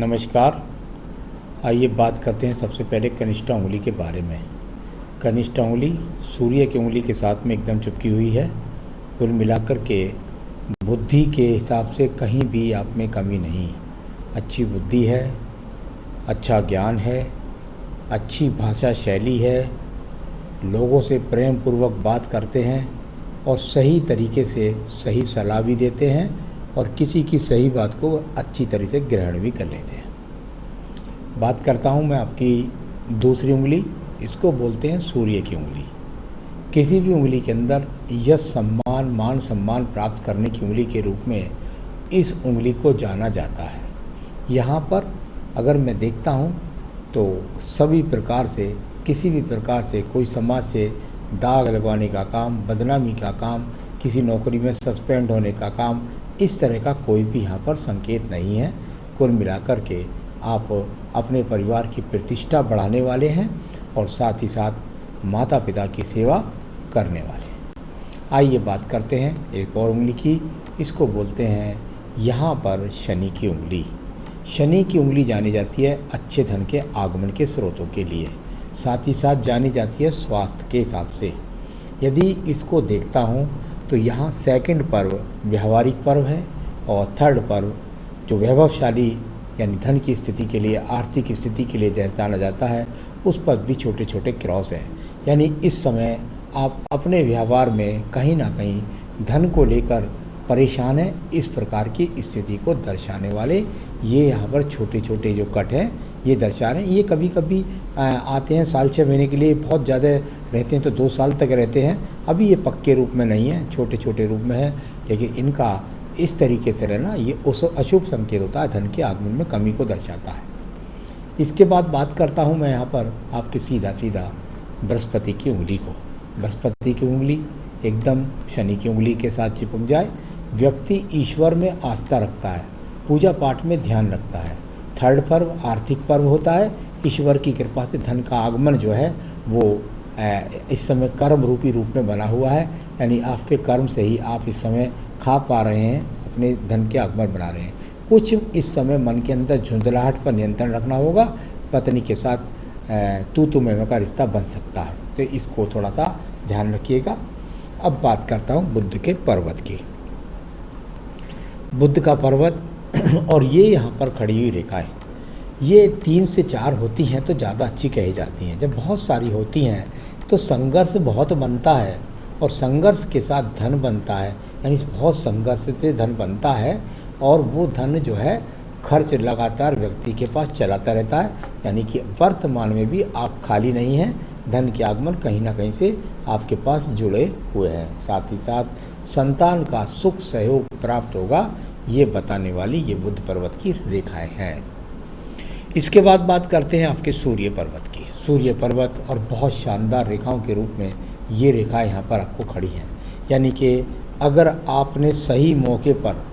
नमस्कार। आइए बात करते हैं सबसे पहले कनिष्ठा उंगली के बारे में। कनिष्ठा उंगली सूर्य की उंगली के साथ में एकदम चिपकी हुई है। कुल मिलाकर के बुद्धि के हिसाब से कहीं भी आप में कमी नहीं। अच्छी बुद्धि है, अच्छा ज्ञान है, अच्छी भाषा शैली है, लोगों से प्रेम पूर्वक बात करते हैं और सही तरीके से सही सलाह भी देते हैं और किसी की सही बात को अच्छी तरह से ग्रहण भी कर लेते हैं। बात करता हूँ मैं आपकी दूसरी उंगली, इसको बोलते हैं सूर्य की उंगली। किसी भी उंगली के अंदर यश सम्मान मान सम्मान प्राप्त करने की उंगली के रूप में इस उंगली को जाना जाता है। यहाँ पर अगर मैं देखता हूँ तो सभी प्रकार से किसी भी प्रकार से कोई समाज से दाग लगवाने का काम, बदनामी का काम, किसी नौकरी में सस्पेंड होने का काम, इस तरह का कोई भी यहाँ पर संकेत नहीं है। कुल मिलाकर के आप अपने परिवार की प्रतिष्ठा बढ़ाने वाले हैं और साथ ही साथ माता पिता की सेवा करने वाले हैं। आइए बात करते हैं एक और उंगली की, इसको बोलते हैं यहाँ पर शनि की उंगली। शनि की उंगली जानी जाती है अच्छे धन के आगमन के स्रोतों के लिए, साथ ही साथ जानी जाती है स्वास्थ्य के हिसाब से। यदि इसको देखता हूँ तो यहाँ सेकंड पर्व व्यवहारिक पर्व है और थर्ड पर्व जो वैभवशाली यानी धन की स्थिति के लिए, आर्थिक स्थिति के लिए जाना जाता है, उस पर भी छोटे छोटे क्रॉस हैं। यानी इस समय आप अपने व्यवहार में कहीं ना कहीं धन को लेकर परेशान हैं। इस प्रकार की स्थिति को दर्शाने वाले ये यहाँ पर छोटे छोटे जो कट हैं ये दर्शा रहे हैं। ये कभी कभी आते हैं साल 6 महीने के लिए, बहुत ज़्यादा रहते हैं तो 2 साल तक रहते हैं। अभी ये पक्के रूप में नहीं है, छोटे छोटे रूप में है, लेकिन इनका इस तरीके से रहना ये उस अशुभ संकेत होता है, धन के आगमन में कमी को दर्शाता है। इसके बाद बात करता हूँ मैं यहाँ पर आपके सीधा सीधा बृहस्पति की उंगली को। बृहस्पति की उंगली एकदम शनि की उंगली के साथ चिपक जाए, व्यक्ति ईश्वर में आस्था रखता है, पूजा पाठ में ध्यान रखता है। थर्ड पर्व आर्थिक पर्व होता है। ईश्वर की कृपा से धन का आगमन जो है वो इस समय कर्म रूपी रूप में बना हुआ है, यानी आपके कर्म से ही आप इस समय खा पा रहे हैं, अपने धन के आगमन बना रहे हैं। कुछ इस समय मन के अंदर झुंझलाहट पर नियंत्रण रखना होगा, पत्नी के साथ तू मैं का रिश्ता बन सकता है, तो इसको थोड़ा सा ध्यान रखिएगा। अब बात करता हूँ बुध के पर्वत की। बुध का पर्वत और ये यहाँ पर खड़ी हुई रेखाएं, ये 3 से 4 होती हैं तो ज़्यादा अच्छी कही जाती हैं। जब बहुत सारी होती हैं तो संघर्ष बहुत बनता है और संघर्ष के साथ धन बनता है, यानी बहुत संघर्ष से धन बनता है और वो धन जो है खर्च लगातार व्यक्ति के पास चलाता रहता है, यानी कि वर्तमान में भी आप खाली नहीं हैं, धन के आगमन कहीं ना कहीं से आपके पास जुड़े हुए हैं। साथ ही साथ संतान का सुख सहयोग प्राप्त होगा, ये बताने वाली ये बुध पर्वत की रेखाएं हैं। इसके बाद बात करते हैं आपके सूर्य पर्वत की। सूर्य पर्वत और बहुत शानदार रेखाओं के रूप में ये रेखाएं यहाँ पर आपको खड़ी हैं, यानी कि अगर आपने सही मौके पर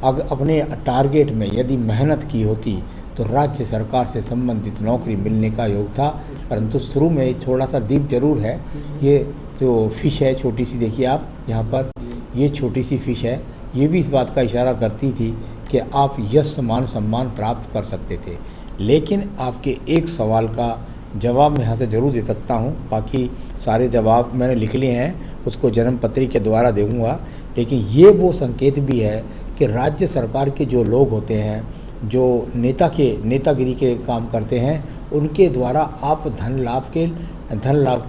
अगर अपने टारगेट में यदि मेहनत की होती तो राज्य सरकार से संबंधित नौकरी मिलने का योग था, परंतु शुरू में थोड़ा सा दीप जरूर है। ये जो फिश है छोटी सी, देखिए आप यहाँ पर ये छोटी सी फिश है, ये भी इस बात का इशारा करती थी कि आप यश मान सम्मान प्राप्त कर सकते थे। लेकिन आपके एक सवाल का जवाब मैं यहाँ से ज़रूर दे सकता हूँ, बाकी सारे जवाब मैंने लिख लिए हैं, उसको जन्मपत्री के द्वारा दूँगा। लेकिन ये वो संकेत भी है कि राज्य सरकार के जो लोग होते हैं, जो नेतागिरी के काम करते हैं, उनके द्वारा आप धन लाभ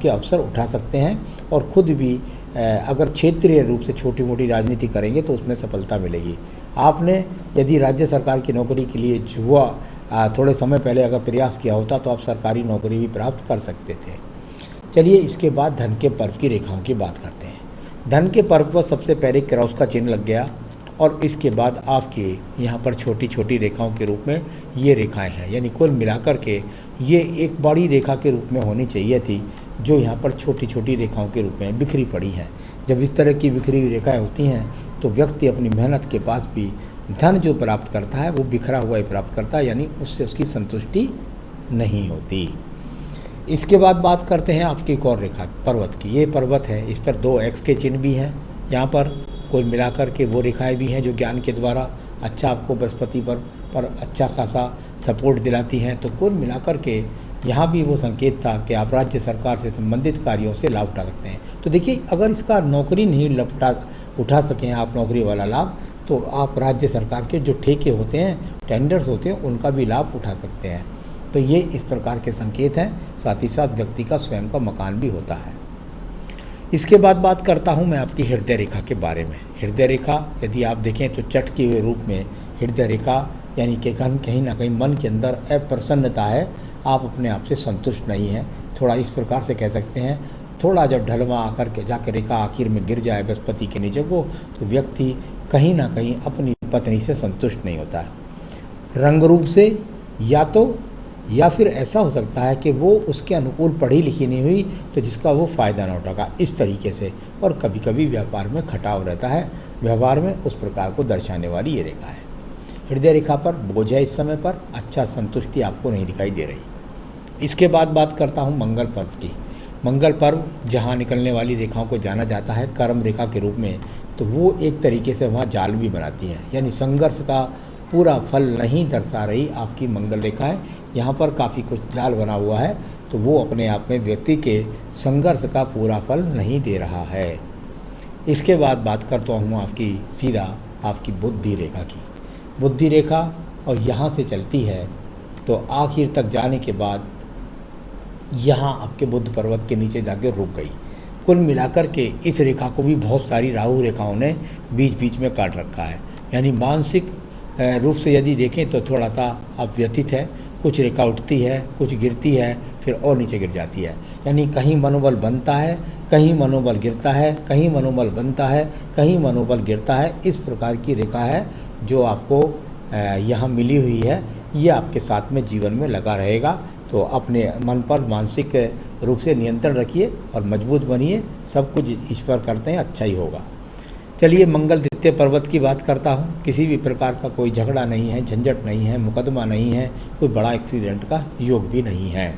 के अवसर उठा सकते हैं और खुद भी अगर क्षेत्रीय रूप से छोटी मोटी राजनीति करेंगे तो उसमें सफलता मिलेगी। आपने यदि राज्य सरकार की नौकरी के लिए थोड़े समय पहले अगर प्रयास किया होता तो आप सरकारी नौकरी भी प्राप्त कर सकते थे। चलिए इसके बाद धन के पर्व की रेखाओं की बात करते हैं। धन के पर्व पर सबसे पहले क्रॉस का चिन्ह लग गया और इसके बाद आपके यहाँ पर छोटी छोटी रेखाओं के रूप में ये रेखाएं हैं, यानी कुल मिलाकर के ये एक बड़ी रेखा के रूप में होनी चाहिए थी, जो यहाँ पर छोटी छोटी रेखाओं के रूप में बिखरी पड़ी हैं। जब इस तरह की बिखरी हुई रेखाएं होती हैं तो व्यक्ति अपनी मेहनत के पास भी धन जो प्राप्त करता है वो बिखरा हुआ ही प्राप्त करता है, यानी उससे उसकी संतुष्टि नहीं होती। इसके बाद बात करते हैं आपकी एक और रेखा पर्वत की। ये पर्वत है, इस पर 2 एक्स के चिन्ह भी हैं। यहाँ पर कुल मिलाकर के वो रेखाएं भी हैं जो ज्ञान के द्वारा अच्छा आपको बृहस्पति पर अच्छा खासा सपोर्ट दिलाती हैं। तो कुल मिलाकर के यहाँ भी वो संकेत था कि आप राज्य सरकार से संबंधित कार्यों से लाभ उठा सकते हैं। तो देखिए, अगर इसका नौकरी नहीं उठा सकें आप नौकरी वाला लाभ, तो आप राज्य सरकार के जो ठेके होते हैं, टेंडर्स होते हैं, उनका भी लाभ उठा सकते हैं। तो ये इस प्रकार के संकेत हैं। साथ ही साथ व्यक्ति का स्वयं का मकान भी होता है। इसके बाद बात करता हूँ मैं आपकी हृदय रेखा के बारे में। हृदय रेखा यदि आप देखें तो चटके हुए रूप में हृदय रेखा यानी कि कहीं ना कहीं मन के अंदर अप्रसन्नता है, आप अपने आप से संतुष्ट नहीं हैं। थोड़ा इस प्रकार से कह सकते हैं, थोड़ा जब ढलवा आकर के जाकर रेखा आखिर में गिर जाए बृहस्पति के नीचे को, तो व्यक्ति कहीं ना कहीं अपनी पत्नी से संतुष्ट नहीं होता है। रंग रूप से या फिर ऐसा हो सकता है कि वो उसके अनुकूल पढ़ी लिखी नहीं हुई, तो जिसका वो फ़ायदा ना उठाएगा, इस तरीके से। और कभी कभी व्यापार में खटाव रहता है, व्यवहार में उस प्रकार को दर्शाने वाली ये रेखा है। हृदय रेखा पर बोझ है इस समय पर, अच्छा संतुष्टि आपको नहीं दिखाई दे रही। इसके बाद बात करता हूँ मंगल पर्व की। मंगल पर्व जहाँ निकलने वाली रेखाओं को जाना जाता है कर्म रेखा के रूप में, तो वो एक तरीके से वहाँ जाल भी बनाती है, यानी संघर्ष का पूरा फल नहीं दर्शा रही आपकी मंगल रेखा है। यहाँ पर काफ़ी कुछ जाल बना हुआ है, तो वो अपने आप में व्यक्ति के संघर्ष का पूरा फल नहीं दे रहा है। इसके बाद बात करता हूँ सीधा आपकी बुद्धि रेखा की। बुद्धि रेखा और यहाँ से चलती है तो आखिर तक जाने के बाद यहाँ आपके बुद्ध पर्वत के नीचे जाके रुक गई। कुल मिलाकर के इस रेखा को भी बहुत सारी राहु रेखाओं ने बीच बीच में काट रखा है, यानी मानसिक रूप से यदि देखें तो थोड़ा सा अव्यथित है। कुछ रेखा उठती है, कुछ गिरती है, फिर और नीचे गिर जाती है, यानी कहीं मनोबल बनता है, कहीं मनोबल गिरता है, कहीं मनोबल बनता है, कहीं मनोबल गिरता है। इस प्रकार की रेखा है जो आपको यहाँ मिली हुई है, ये आपके साथ में जीवन में लगा रहेगा। तो अपने मन पर मानसिक रूप से नियंत्रण रखिए और मजबूत बनिए। सब कुछ ईश्वर करते हैं, अच्छा ही होगा। चलिए मंगल द्वितीय पर्वत की बात करता हूँ। किसी भी प्रकार का कोई झगड़ा नहीं है, झंझट नहीं है, मुकदमा नहीं है, कोई बड़ा एक्सीडेंट का योग भी नहीं है।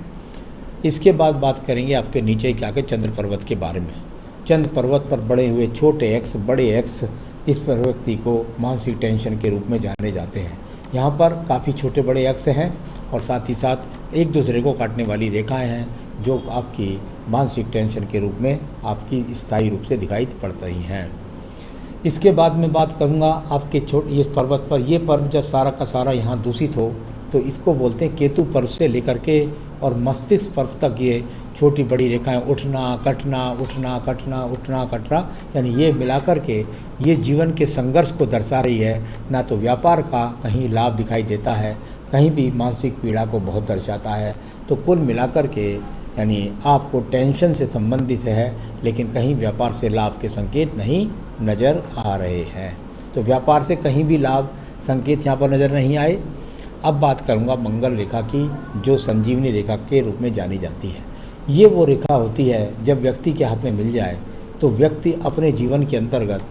इसके बाद बात करेंगे आपके नीचे जाके चंद्र पर्वत के बारे में। चंद्र पर्वत पर बड़े हुए छोटे एक्स, बड़े एक्स, इस पर व्यक्ति को मानसिक टेंशन के रूप में जाने जाते हैं। यहाँ पर काफ़ी छोटे बड़े एक्स हैं और साथ ही साथ एक दूसरे को काटने वाली रेखाएं हैं, जो आपकी मानसिक टेंशन के रूप में आपकी स्थायी रूप से दिखाई पड़ रही हैं। इसके बाद मैं बात करूँगा आपके इस पर्वत पर। ये पर्व जब सारा का सारा यहाँ दूषित हो तो इसको बोलते हैं केतु पर्व से लेकर के और मस्तिष्क पर्व तक ये छोटी बड़ी रेखाएं उठना कटना, उठना कटना, उठना कटना, यानी ये मिलाकर के ये जीवन के संघर्ष को दर्शा रही है। ना तो व्यापार का कहीं लाभ दिखाई देता है, कहीं भी मानसिक पीड़ा को बहुत दर्शाता है। तो कुल मिलाकर के यानी आपको टेंशन से संबंधित है, लेकिन कहीं व्यापार से लाभ के संकेत नहीं नज़र आ रहे हैं। तो व्यापार से कहीं भी लाभ संकेत यहाँ पर नज़र नहीं आए। अब बात करूँगा मंगल रेखा की, जो संजीवनी रेखा के रूप में जानी जाती है। ये वो रेखा होती है जब व्यक्ति के हाथ में मिल जाए तो व्यक्ति अपने जीवन के अंतर्गत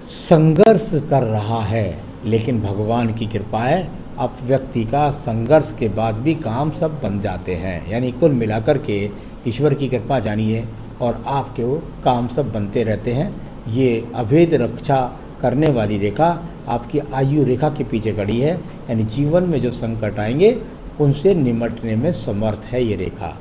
संघर्ष कर रहा है, लेकिन भगवान की कृपा है, अब व्यक्ति का संघर्ष के बाद भी काम सब बन जाते हैं। यानी कुल मिलाकर के ईश्वर की कृपा जानिए और आपके वो काम सब बनते रहते हैं। ये अभेद रक्षा करने वाली रेखा आपकी आयु रेखा के पीछे खड़ी है, यानी जीवन में जो संकट आएंगे उनसे निमटने में समर्थ है ये रेखा।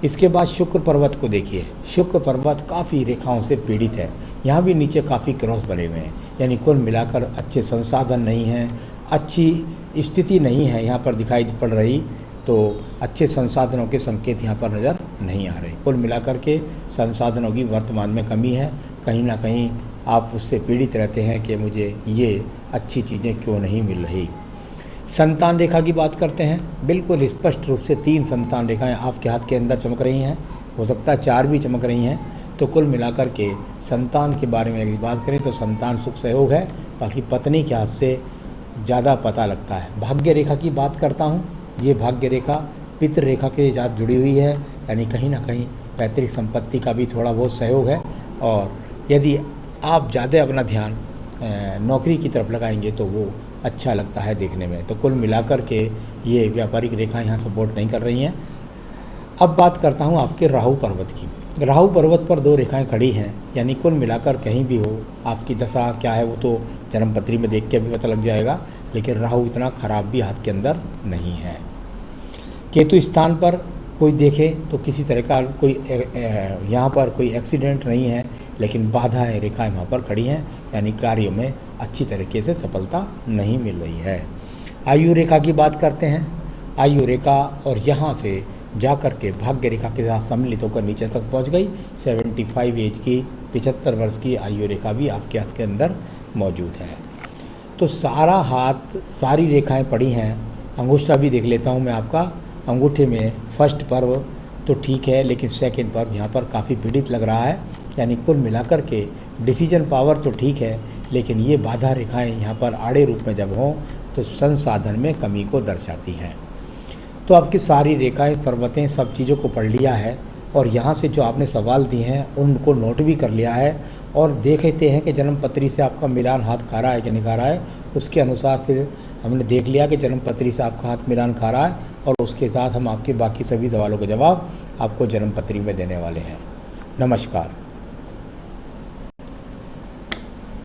इसके बाद शुक्र पर्वत को देखिए। शुक्र पर्वत काफ़ी रेखाओं से पीड़ित है। यहाँ भी नीचे काफ़ी क्रॉस बने हुए हैं, यानी कुल मिलाकर अच्छे संसाधन नहीं हैं, अच्छी स्थिति नहीं है यहाँ पर दिखाई पड़ रही। तो अच्छे संसाधनों के संकेत यहाँ पर नज़र नहीं आ रहे। कुल मिलाकर के संसाधनों की वर्तमान में कमी है। कहीं ना कहीं आप उससे पीड़ित रहते हैं कि मुझे ये अच्छी चीज़ें क्यों नहीं मिल रही। संतान रेखा की बात करते हैं। बिल्कुल स्पष्ट रूप से 3 संतान रेखाएं आपके हाथ के अंदर चमक रही हैं, हो सकता है 4 भी चमक रही हैं। तो कुल मिलाकर के संतान के बारे में यदि बात करें तो संतान सुख सहयोग है, बाकी पत्नी के हाथ से ज़्यादा पता लगता है। भाग्य रेखा की बात करता हूँ। ये भाग्य रेखा पितृ रेखा के साथ जुड़ी हुई है, यानी कहीं ना कहीं पैतृक संपत्ति का भी थोड़ा बहुत सहयोग है। और यदि आप ज़्यादा अपना ध्यान नौकरी की तरफ लगाएंगे तो वो अच्छा लगता है देखने में। तो कुल मिलाकर के ये व्यापारिक रेखाएं यहाँ सपोर्ट नहीं कर रही हैं। अब बात करता हूँ आपके राहु पर्वत की। राहु पर्वत पर 2 रेखाएं खड़ी हैं, यानी कुल मिलाकर कहीं भी हो, आपकी दशा क्या है वो तो जन्मपत्री में देख के भी पता लग जाएगा, लेकिन राहु इतना खराब भी हाथ के अंदर नहीं है। केतु स्थान पर कोई देखे तो किसी तरह का कोई यहाँ पर कोई एक्सीडेंट नहीं है, लेकिन बाधाएं रेखाएं वहाँ पर खड़ी हैं, यानी कार्यों में अच्छी तरीके से सफलता नहीं मिल रही है। आयु रेखा की बात करते हैं। आयु रेखा और यहाँ से जा कर के भाग्य रेखा के साथ सम्मिलित होकर नीचे तक पहुँच गई। 75 एज की 75 वर्ष की आयु रेखा भी आपके हाथ के अंदर मौजूद है। तो सारा हाथ सारी रेखाएं पड़ी हैं। अंगूठा भी देख लेता हूँ मैं आपका। अंगूठे में फर्स्ट पर्व तो ठीक है, लेकिन सेकंड पर्व यहाँ पर काफ़ी पीड़ित लग रहा है, यानी कुल मिलाकर के डिसीजन पावर तो ठीक है, लेकिन ये बाधा रेखाएं यहाँ पर आड़े रूप में जब हों तो संसाधन में कमी को दर्शाती हैं। तो आपकी सारी रेखाएं पर्वतें सब चीज़ों को पढ़ लिया है, और यहाँ से जो आपने सवाल दिए हैं उनको नोट भी कर लिया है, और देखते हैं कि जन्मपत्री से आपका मिलान हाथ खा रहा है कि नहीं खा रहा है। उसके अनुसार फिर हमने देख लिया कि जन्मपत्री से आपका हाथ मिलान खा रहा है, और उसके साथ हम आपके बाकी सभी सवालों के जवाब आपको जन्मपत्री में देने वाले हैं। नमस्कार।